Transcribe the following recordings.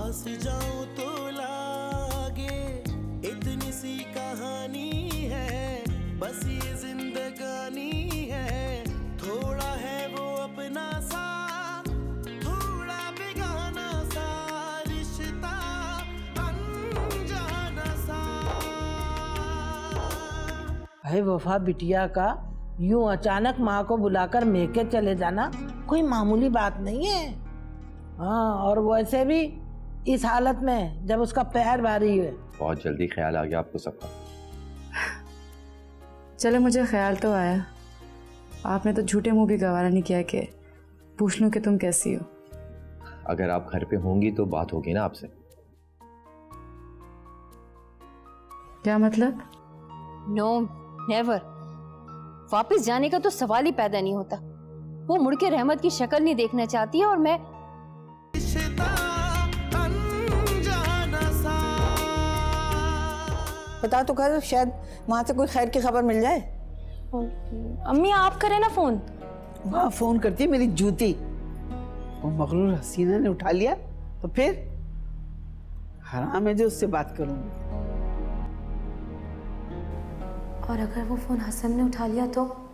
पास जाऊं तो लागे इतनी सी कहानी है, बस ये जिंदगानी है। थोड़ा है वो अपना सा, थोड़ा बेगाना सा, रिश्ता अनजाना सा। भाई वफा बिटिया का यूं अचानक माँ को बुलाकर मेके चले जाना कोई मामूली बात नहीं है। हाँ, और वैसे भी इस हालत में जब उसका पैर भारी है। बहुत जल्दी ख्याल आ गया आपको सबका। चलो मुझे ख्याल तो आया, आपने तो झूठे मुंह भी गवारा नहीं किया कि पूछ लूं कि तुम कैसी हो। अगर आप घर पे होंगी तो बात होगी ना आपसे। क्या मतलब? नो नेवर, वापस जाने का तो सवाल ही पैदा नहीं होता। वो मुड़ के रहमत की शक्ल नहीं देखना चाहती है और मैं बता तो कर, शायद वहाँ से कोई खैर की खबर मिल जाए। अम्मी आप करें ना फोन। वहाँ फोन करती है मेरी जूती। वो मगरूर हसीना ने उठा लिया तो फिर हराम है जो उससे बात करूंगी। और अगर वो फोन हसन ने उठा लिया तो?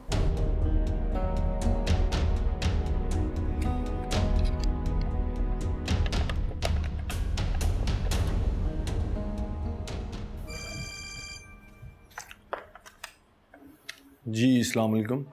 जी अस्सलाम वालेकुम।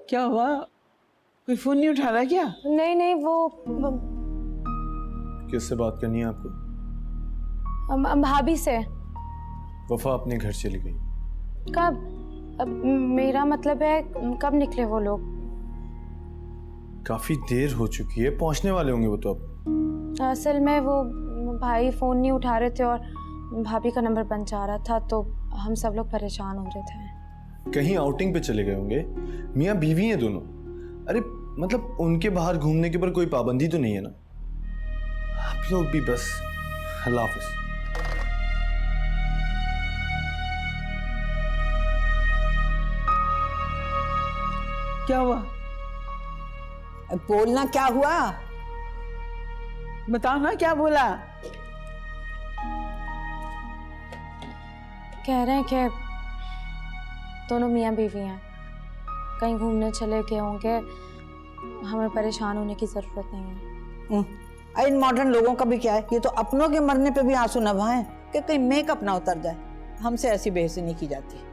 क्या हुआ, कोई फोन नहीं उठा रहा क्या? नहीं नहीं, वो किससे बात करनी है आपको? भाभी से। वफा अपने घर चली गई। कब? मेरा मतलब है कब निकले वो लोग? काफी देर हो चुकी है, पहुंचने वाले होंगे वो तो अब। असल में वो भाई फोन नहीं उठा रहे थे और भाभी का नंबर बंद जा रहा था, तो हम सब लोग परेशान हो रहे थे। कहीं आउटिंग पे चले गए होंगे, मियाँ बीवी हैं दोनों। अरे मतलब उनके बाहर घूमने के ऊपर कोई पाबंदी तो नहीं है ना? आप लोग भी बस। अल्लाह हाफिज। क्या हुआ? बोलना, क्या हुआ बताओ ना, क्या बोला? कह रहे हैं कि दोनों मियाँ बीवी हैं, कहीं घूमने चले गए होंगे, हमें परेशान होने की ज़रूरत नहीं है। इन मॉडर्न लोगों का भी क्या है, ये तो अपनों के मरने पे भी आंसू न बहाएं कि कहीं मेकअप ना उतर जाए। हमसे ऐसी बेइज्जती नहीं की जाती।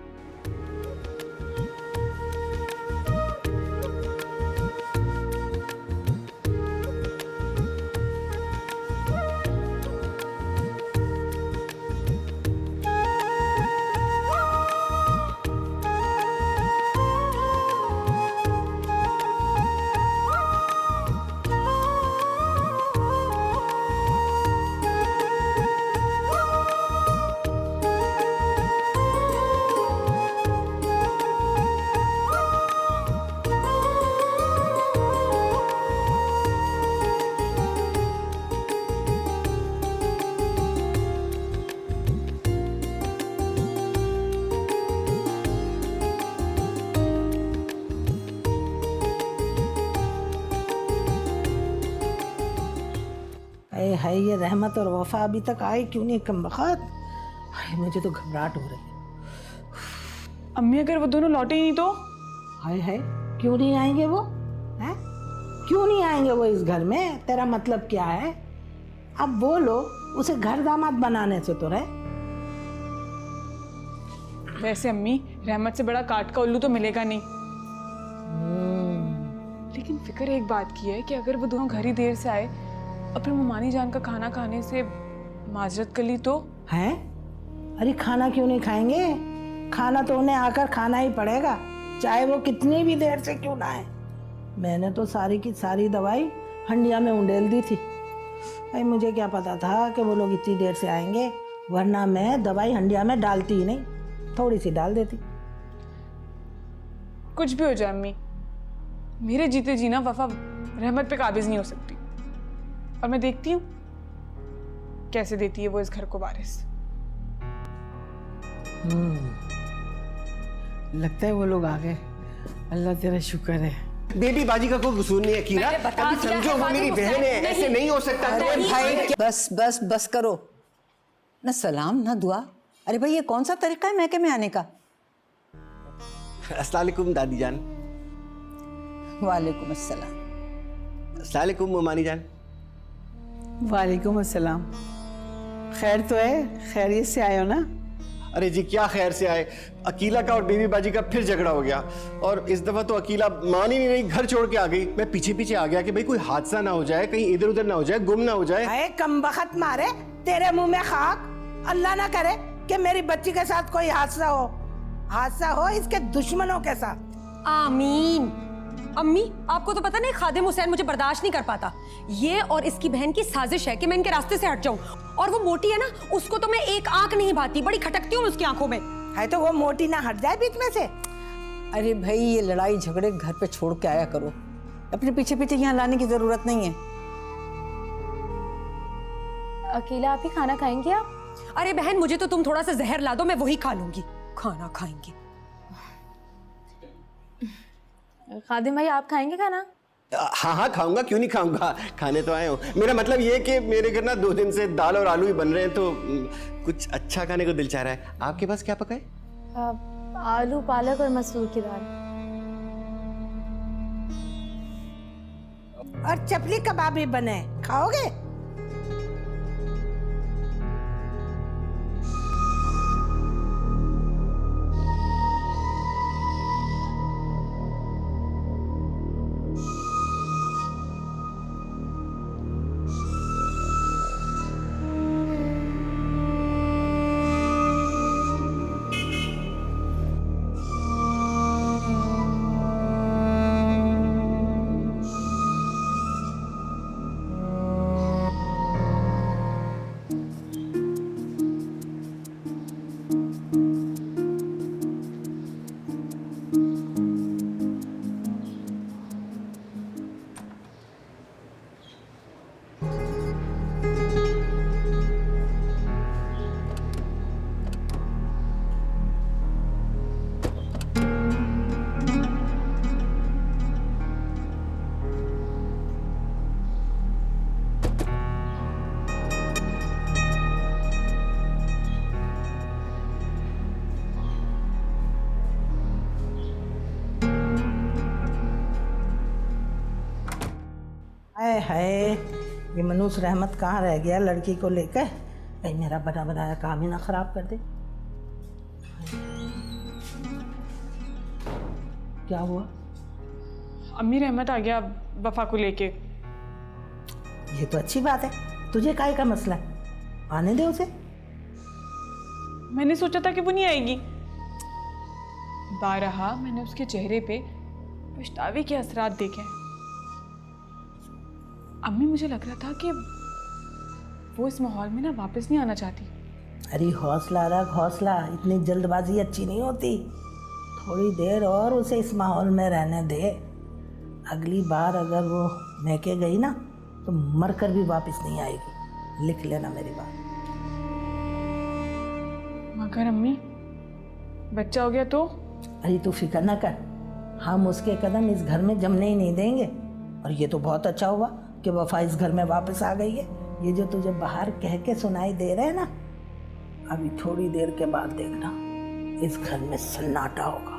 है ये रहमत और वफा अभी तक आए क्यों नहीं कमबख्त? मुझे तो घबराहट हो रही है। अम्मी अगर वो दोनों लौटे ही नहीं तो? हाय क्यों नहीं आएंगे वो? हैं? क्यों नहीं आएंगे वो इस घर में? तेरा मतलब क्या है? अब बोलो, उसे घर दामाद बनाने से तो रहे। वैसे अम्मी, रहमत से बड़ा काट का उल्लू तो मिलेगा नहीं। लेकिन फिक्र एक बात की है कि अगर वो दोनों घर ही देर से आए और फिर ममानी जान का खाना खाने से माजरत कर ली तो? हैं? अरे खाना क्यों नहीं खाएंगे? खाना तो उन्हें आकर खाना ही पड़ेगा, चाहे वो कितनी भी देर से क्यों ना आए। मैंने तो सारी की सारी दवाई हंडिया में उंडेल दी थी। भाई मुझे क्या पता था कि वो लोग इतनी देर से आएंगे, वरना मैं दवाई हंडिया में डालती ही नहीं, थोड़ी सी डाल देती। कुछ भी हो जाए अम्मी, मेरे जीते जीना वफा रहमत पे काबिज नहीं हो सकती। और मैं देखती हूँ कैसे देती है वो इस घर को वारिस। लगता है वो लोग आ गए। अल्लाह तेरा शुक्र है। बेबी बाजी का कोई कसूर नहीं है कीरा। अभी समझो वो मेरी बहन है, ऐसे नहीं हो सकता। अरे भाई बस बस बस करो, न सलाम न दुआ। अरे भाई ये कौन सा तरीका है मैके में आने का? अस्सलाम वालेकुम दादी जान। वालेकुम अस्सलाम। अस्सलाम वालेकुम ममानी जान। वालेकुम अस्सलाम। खैर तो है? खैरियत से आए हो ना? अरे जी क्या खैर से आए, अकीला का और बेबी बाजी का फिर झगड़ा हो गया और इस दफा तो अकीला मान ही नहीं रही, घर छोड़ के आ गई। मैं पीछे पीछे आ गया कि भाई कोई हादसा ना हो जाए, कहीं इधर उधर ना हो जाए, गुम ना हो जाए। अरे कमबख्त मारे, तेरे मुंह में खाक। अल्लाह ना करे कि मेरी बच्ची के साथ कोई हादसा हो। हादसा हो इसके दुश्मनों के साथ। आमीन। अम्मी आपको तो पता नहीं खादिम हुसैन मुझे बर्दाश्त नहीं कर पाता। ये और इसकी बहन की साजिश है कि मैं इनके रास्ते से हट जाऊं। और वो मोटी है ना, उसको तो मैं एक आंख नहीं भाती, बड़ी खटकती हूँ उसकी आंखों में। है तो वो मोटी ना हट जाए बीच में से। अरे भाई ये लड़ाई झगड़े घर पे छोड़ के आया करो, अपने पीछे पीछे यहाँ लाने की जरूरत नहीं है। अकेला आप ही खाना खाएंगे आप? अरे बहन मुझे तो तुम थोड़ा सा जहर ला दो, मैं वही खा लूंगी। खाना खाएंगे? खादिम भाई आप खाएंगे खाना? हाँ हाँ खाऊंगा, क्यों नहीं खाऊंगा, खाने तो आए हो। मेरा मतलब ये कि मेरे घर ना 2 दिन से दाल और आलू ही बन रहे हैं, तो कुछ अच्छा खाने को दिल चाह रहा है। आपके पास क्या पका है? आलू पालक और मसूर की दाल। और चपली कबाब भी बने, खाओगे? हाय हाय, ये मनूस रहमत कहाँ रह गया लड़की को लेकर? कहीं मेरा बना बनाया काम ही ना खराब कर दे। क्या हुआ? अम्मी रहमत आ गया वफा को लेके। ये तो अच्छी बात है, तुझे काहे का मसला है? आने दे उसे। मैंने सोचा था कि वो नहीं आएगी, बारहा मैंने उसके चेहरे पे पछतावे के असरात देखे। अम्मी मुझे लग रहा था कि वो इस माहौल में ना वापस नहीं आना चाहती। अरे हौसला रख, हौसला, इतनी जल्दबाजी अच्छी नहीं होती। थोड़ी देर और उसे इस माहौल में रहने दे। अगली बार अगर वो मैके गई ना तो मरकर भी वापस नहीं आएगी, लिख लेना मेरी बात। मगर अम्मी बच्चा हो गया तो? अरे तू फिक्र ना कर, हम उसके कदम इस घर में जमने ही नहीं देंगे। और ये तो बहुत अच्छा हुआ कि वफा इस घर में वापस आ गई है। ये जो तुझे बाहर कह के सुनाई दे रहे हैं ना, अभी थोड़ी देर के बाद देखना इस घर में सन्नाटा होगा।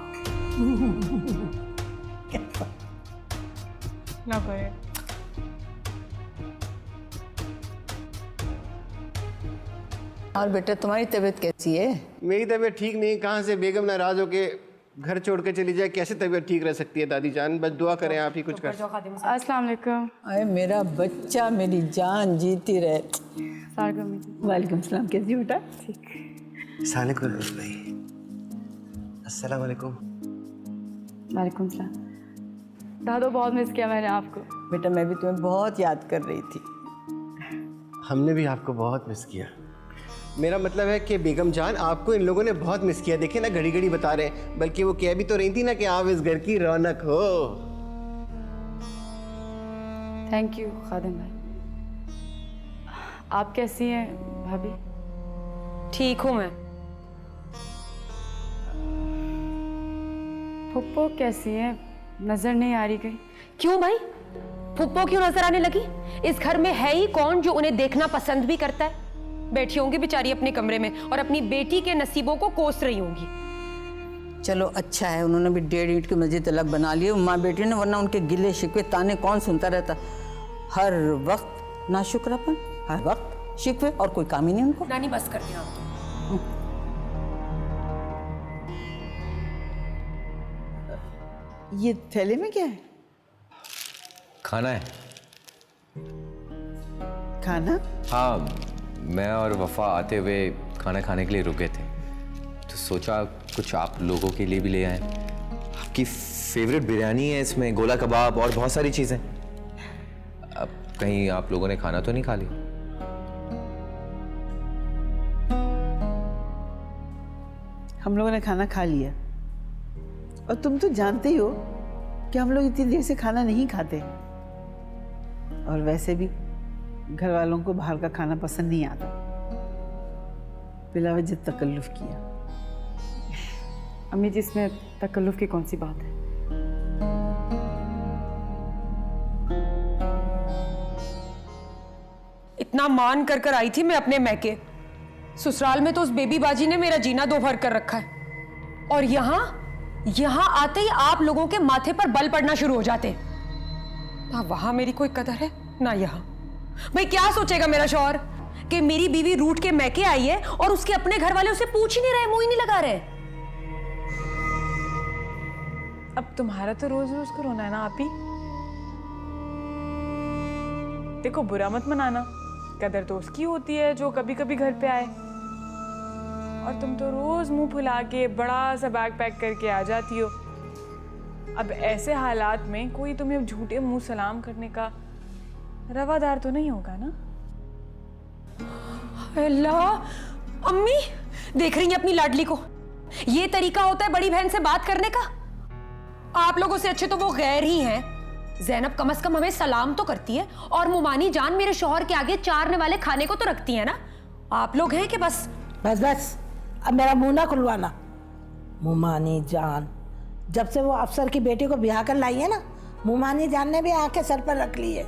ना करे। और बेटा तुम्हारी तबीयत कैसी है? मेरी तबीयत ठीक नहीं, कहाँ से बेगम नाराज होके घर छोड़ के चली जाए, कैसे तबीयत ठीक रह सकती है दादी जान? बस दुआ करें आप ही कुछ कर। अस्सलाम वालेकुम। अरे मेरा बच्चा, मेरी जान जीती रहे। वालेकुम सलाम, कैसी बेटा? अस्सलाम वालेकुम। वालेकुम सलाम। दादो, बहुत मिस किया मैंने आपको। बेटा मैं भी तुम्हें बहुत याद कर रही थी। हमने भी आपको बहुत मिस किया। मेरा मतलब है कि बेगम जान, आपको इन लोगों ने बहुत मिस किया। देखिए ना, घड़ी घड़ी बता रहे हैं, बल्कि वो कह भी तो रही थी ना कि आप इस घर की रौनक हो। थैंक यू खादिम भाई। आप कैसी हैं भाभी? ठीक हूँ मैं। फुप्पो कैसी हैं? नजर नहीं आ रही कहीं। क्यों भाई, फुप्पो क्यों नजर आने लगी? इस घर में है ही कौन जो उन्हें देखना पसंद भी करता है? बैठी होंगी बेचारी अपने कमरे में और अपनी बेटी के नसीबों को कोस रही होंगी। चलो अच्छा है, उन्होंने भी 1.5 ईंट की मस्जिद अलग बना ली माँ बेटी ने, वरना उनके गिले शिकवे ताने कौन सुनता रहता? हर वक्त नाशुक्रापन, हर वक्त शिकवे, और कोई काम ही नहीं उनको। नानी बस कर दिया आप तो। ये थैले में क्या है? खाना है। खाना? हाँ, मैं और वफा आते हुए खाना खाने के लिए रुके थे, तो सोचा कुछ आप लोगों के लिए भी ले आए। आपकी फेवरेट बिरयानी है इसमें, गोला कबाब और बहुत सारी चीज़ें। अब कहीं आप लोगों ने खाना तो नहीं खा लिया? हम लोगों ने खाना खा लिया, और तुम तो जानते ही हो कि हम लोग इतनी देर से खाना नहीं खाते, और वैसे भी घर वालों को बाहर का खाना पसंद नहीं आता। बिला वजह तकल्लुफ किया। अम्मी जी, इसमें तकल्लुफ की कौन सी बात है? इतना मान कर कर आई थी मैं अपने मैके। ससुराल में तो उस बेबी बाजी ने मेरा जीना दो भर कर रखा है, और यहाँ आते ही आप लोगों के माथे पर बल पड़ना शुरू हो जाते। ना वहां मेरी कोई कदर है ना यहाँ। भाई क्या सोचेगा मेरा शौहर कि मेरी बीवी रूठ के मैके आई है और उसके अपने घर वाले उसे पूछ ही नहीं रहे, मुंह ही नहीं लगा रहे। अब तुम्हारा तो रोज रोज को रोना है ना आप ही। देखो, बुरा मत मनाना, कदर तो उसकी होती है जो कभी कभी घर पे आए, और तुम तो रोज मुंह फुला के बड़ा सा बैग पैक करके आ जाती हो। अब ऐसे हालात में कोई तुम्हें झूठे मुंह सलाम करने का रवादार तो नहीं होगा ना। अल्लाह, अम्मी देख रही हैं अपनी लाडली को? ये तरीका होता है बड़ी बहन से बात करने का? आप लोगों से अच्छे तो वो गैर ही हैं। ज़ैनब कम से कम हमें सलाम तो करती है, और मुमानी जान मेरे शौहर के आगे चारने वाले खाने को तो रखती है ना। आप लोग हैं कि बस बस अब मेरा मुंह ना खुलवाना। मुमानी जान, जब से वो अफसर की बेटी को ब्याह कर लाई है ना, मुमानी जान ने भी आंखें सर पर रख ली है।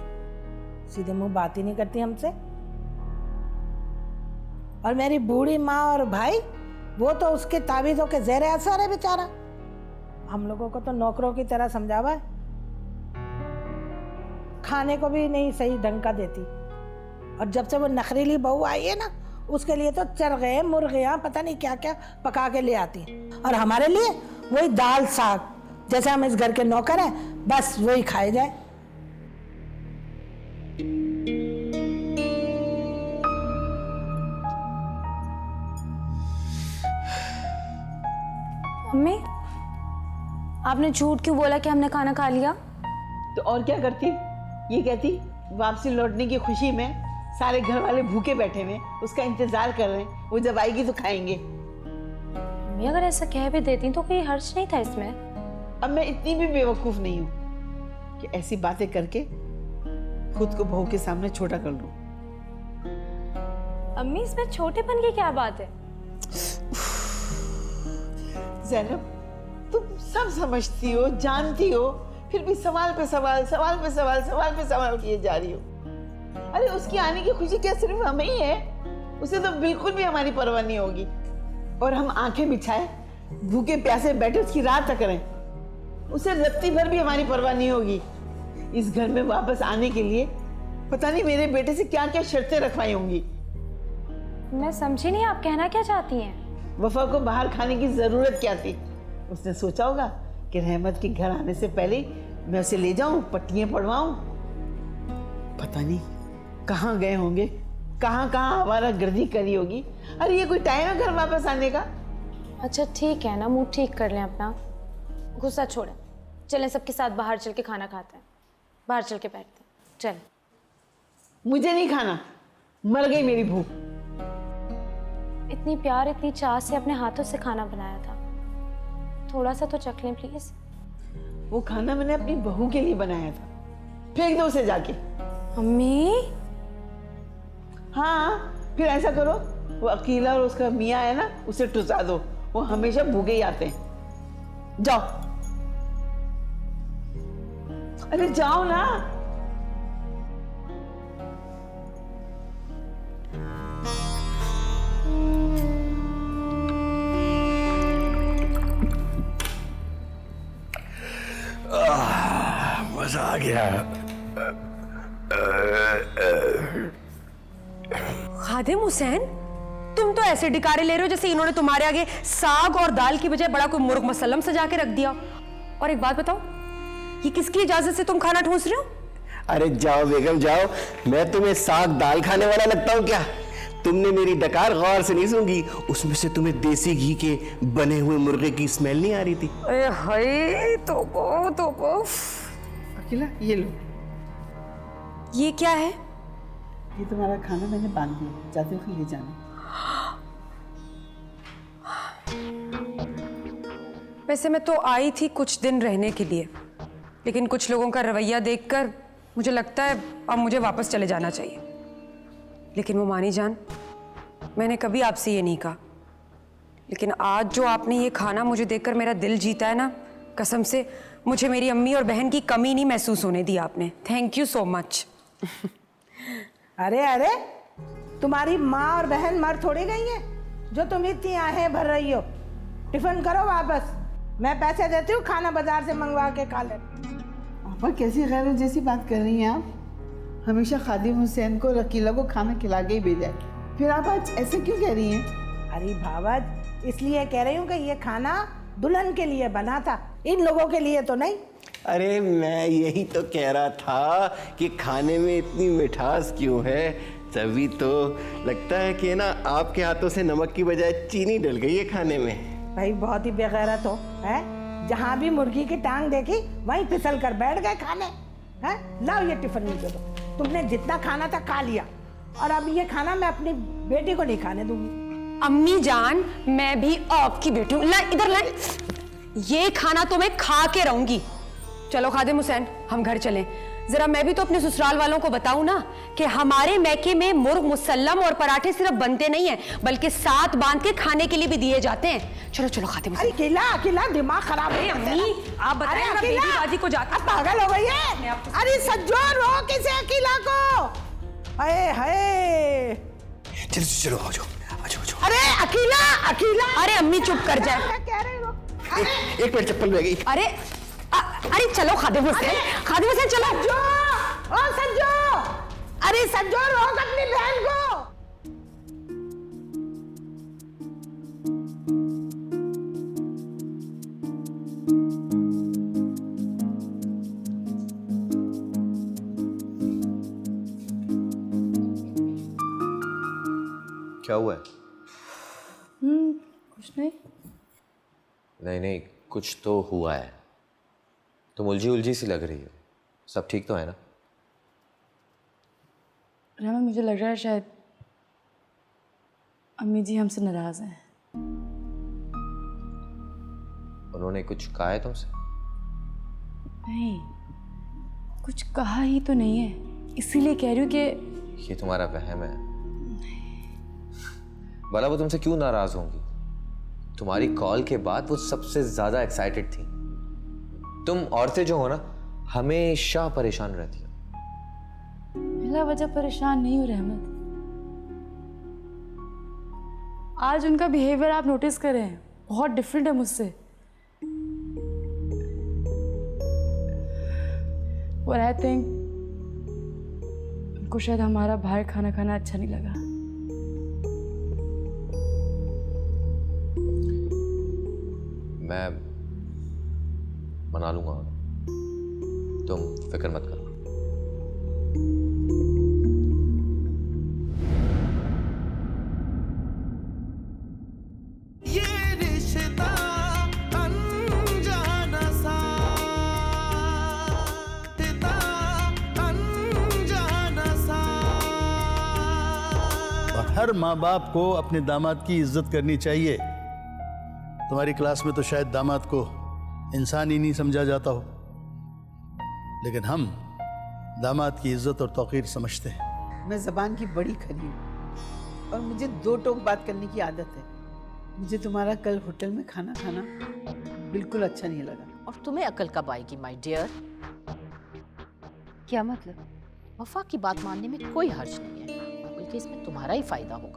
सीधे मुंह बात ही नहीं करती हमसे। और मेरी बूढ़ी माँ और भाई, वो तो उसके तावीज़ों के ज़ेरे असर है बेचारा। हम लोगों को तो नौकरों की तरह समझावा है, खाने को भी नहीं सही ढंग का देती। और जब से वो नखरीली बहू आई है ना, उसके लिए तो चरगे मुर्गियाँ पता नहीं क्या क्या पका के ले आती हैं, और हमारे लिए वही दाल साग। जैसे हम इस घर के नौकर हैं, बस वही खाए जाए। मम्मी, आपने झूठ क्यों बोला कि हमने खाना खा लिया? तो और क्या करती? ये कहती वापसी लौटने की खुशी में सारे घर वाले भूखे बैठे हुए, उसका इंतजार कर रहे हैं, वो जब आएगी तो खाएंगे। मम्मी, अगर ऐसा कह भी देती तो कोई हर्ज नहीं था इसमें। अब मैं इतनी भी बेवकूफ नहीं हूँ कि ऐसी बातें करके खुद को बहू के सामने छोटा कर लूं। अम्मी, इसमें छोटेपन की क्या बात है? ज़ैनब, तुम सब समझती हो, जानती हो, फिर भी सवाल पे सवाल, सवाल पे सवाल, सवाल पे सवाल किए जा रही हो। अरे उसकी आने की खुशी क्या सिर्फ हमें ही है? उसे तो बिल्कुल भी हमारी परवाह नहीं होगी। और हम आंखें बिछाए भूखे प्यासे बैठे उसकी राह तक करें, उसे रत्ती भर भी हमारी परवाह नहीं होगी। इस घर में वापस आने के लिए पता नहीं मेरे बेटे से क्या क्या शर्तें रखवाई होंगी। मैं समझी नहीं, आप कहना क्या चाहती हैं? वफा को बाहर खाने की जरूरत क्या थी? उसने सोचा होगा कि रहमत के घर आने से पहले मैं उसे ले जाऊं, पट्टियां पढ़वाऊं। पता नहीं कहाँ गए होंगे, कहाँ कहाँ हमारा गर्दी करी होगी। अरे ये कोई टाइम है घर वापस आने का? अच्छा ठीक है ना, मूड ठीक कर लें अपना, गुस्सा छोड़ें, चलें सबके साथ बाहर चल के खाना खाते हैं, बाहर चल के बैठते हैं, चल। मुझे नहीं खाना, मर गई मेरी भूख। इतनी प्यार इतनी चाह से अपने हाथों से खाना बनाया था, थोड़ा सा तो चख लें प्लीज। वो खाना मैंने अपनी बहू के लिए बनाया था, फेंक दो उसे जाके। अम्मी हाँ, फिर ऐसा करो, वो अकीला और उसका मियाँ है ना, उसे टुसा दो, वो हमेशा भूखे ही आते हैं। जाओ, अरे जाओ ना। मजा आ गया। खादिम हुसैन, तुम तो ऐसे डिकारे ले रहे हो जैसे इन्होंने तुम्हारे आगे साग और दाल की बजाय बड़ा कोई मुर्ग मसल्लम सजा के रख दिया। और एक बात बताओ, ये किसकी इजाजत से तुम खाना ठूस रहे हो? अरे जाओ बेगम जाओ, मैं तुम्हें साग दाल खाने वाला लगता हूँ क्या? तुमने मेरी डकार गौर से नहीं सूंघी, उसमें से तुम्हें देसी घी के बने हुए मुर्गे की स्मेल नहीं आ रही थी? अरे हाय, तो अकेला ये लो, ये क्या है? ये तुम्हारा खाना मैंने बांध दिया, जाते हुए ले जाना। वैसे मैं तो आई थी कुछ दिन रहने के लिए, लेकिन कुछ लोगों का रवैया देखकर मुझे लगता है अब मुझे वापस चले जाना चाहिए। लेकिन वो मानी जान, मैंने कभी आपसे ये नहीं कहा, लेकिन आज जो आपने ये खाना मुझे देखकर मेरा दिल जीता है ना, कसम से मुझे मेरी अम्मी और बहन की कमी नहीं महसूस होने दी आपने। Thank you so much. अरे अरे, तुम्हारी माँ और बहन मर थोड़ी गई है जो तुम इतनी आहें भर रही हो। टिफिन करो वापस, मैं पैसे देती हूँ, खाना बाजार से मंगवा के खा ले। आपा कैसी गैर जैसी बात कर रही हैं आप? हमेशा खादिम हुसैन को रकीला को खाना खिला के ही भेजा है, फिर आप आज ऐसे क्यों कह रही हैं? अरे भावज, इसलिए कह रही हूँ कि ये खाना दुल्हन के लिए बना था, इन लोगों के लिए तो नहीं। अरे मैं यही तो कह रहा था कि खाने में इतनी मिठास क्यों है, तभी तो लगता है कि ना आपके हाथों से नमक की बजाय चीनी डल गई है खाने में। भाई बहुत ही बेगैरत हो, है? जहाँ भी मुर्गी की टांग देखी वहीं फिसल कर बैठ गए खाने, हैं? लाओ ये टिफिन मुझे दो, तुमने जितना खाना था खा लिया, और अब ये खाना मैं अपनी बेटी को नहीं खाने दूंगी। अम्मी जान, मैं भी आपकी बेटी हूँ, ला इधर ला, ये खाना तो मैं खा के रहूंगी। चलो खादिम हुसैन, हम घर चलें। जरा मैं भी तो अपने ससुराल वालों को बताऊं ना कि हमारे मैके में मुर्ग मुसल्लम और पराठे सिर्फ बनते नहीं हैं, बल्कि साथ बांध के खाने के लिए भी दिए जाते हैं। चलो चलो खादिम हुसैन। अरे अकेला दिमाग खराब है अम्मी, आप बताएं ना, बेबी बाजी को जाकर पागल हो गई है। अरे सज्जो, रो किसे अकेला को? हाय हाय, चलो चलो आ जाओ आ जाओ आ जाओ। अरे अकेला, अरे अम्मी चुप कर जाए। कह रही हो? एक मिनट, चप्पल रह गई। अरे चलो खादिम हुसैन, खादिम हुसैन चलो। सज्जो, ओ सज्जो, अरे सज्जो रोक अपनी बहन को। क्या हुआ है? कुछ नहीं। नहीं, कुछ तो हुआ है। तुम उलझी सी लग रही हो, सब ठीक तो है ना? रहमत, मुझे लग रहा है शायद अम्मी जी हमसे नाराज हैं। उन्होंने कुछ कहा है तुमसे? नहीं, कुछ कहा ही तो नहीं है, इसीलिए कह रही हूँ कि ये तुम्हारा वहम है। भला वो तुमसे क्यों नाराज होंगी? तुम्हारी कॉल के बाद वो सबसे ज्यादा एक्साइटेड थी। तुम औरतें जो हो ना, हमेशा परेशान रहती हो। बिला वजह परेशान नहीं हो रहमत। आज उनका बिहेवियर आप नोटिस करें, बहुत डिफरेंट है मुझसे। और आई थिंक उनको शायद हमारा बाहर खाना खाना अच्छा नहीं लगा। मैं मना लूंगा उन्हें, तुम फिक्र मत करो। ये रिश्ता अनजाना सा, रिश्ता अनजाना सा। और हर माँ बाप को अपने दामाद की इज्जत करनी चाहिए। तुम्हारी क्लास में तो शायद दामाद को इंसान ही नहीं समझा जाता हो, लेकिन हम दामाद की इज्जत और तौकीर समझते हैं। मैं जबान की बड़ी खरी हूँ और मुझे दो टोक बात करने की आदत है। मुझे तुम्हारा कल होटल में खाना खाना बिल्कुल अच्छा नहीं लगा। और तुम्हें अकल कब आएगी माय डियर? क्या मतलब? वफा की बात मानने में कोई हर्ज नहीं है, बल्कि इसमें तुम्हारा ही फायदा होगा।